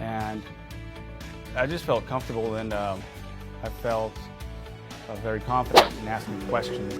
and I just felt comfortable and I felt very confident in asking questions.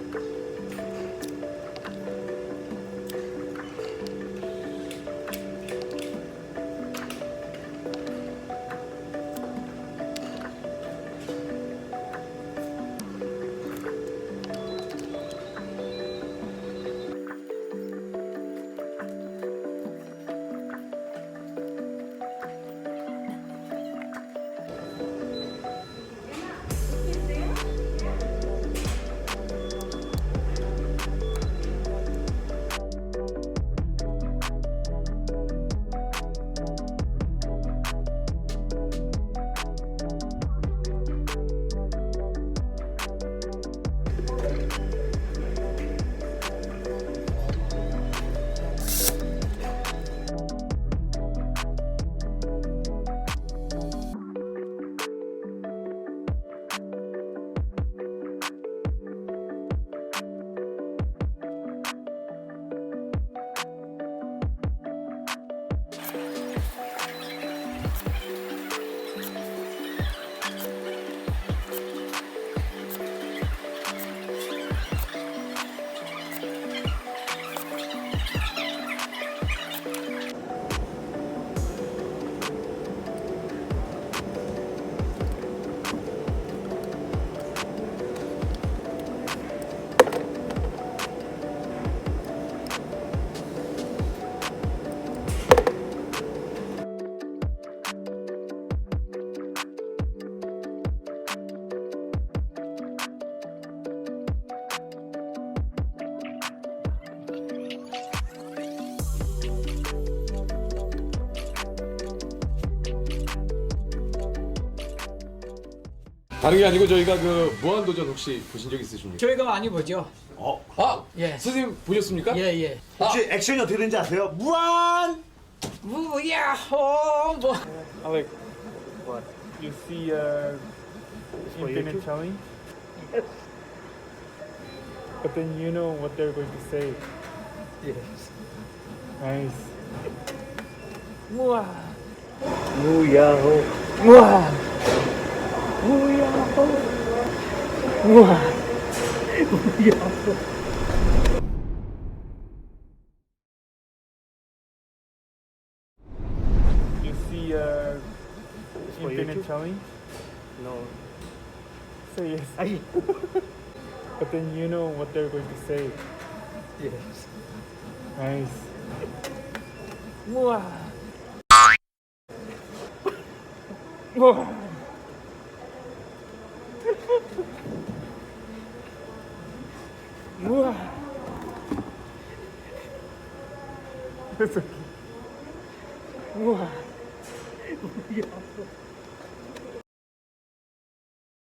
다른 게 아니고 저희가 그 무한도전 혹시 보신 적 있으십니까? 저희가 많이 보죠. 예. 선생님 보셨습니까? 예. 혹시 액션이 어떻게 되는지 아세요? 무한! 무야호 뭐. Like what? You see infinite challenge? Yes. But then you know what they're going to say. Yes. Nice. 무야. 무야호. 무야. 무야호. 무야. 무야호. You see infinite challenge? No. Say yes. But then you know what they're going to say. Yes. Nice. 무야. 우와. 우와.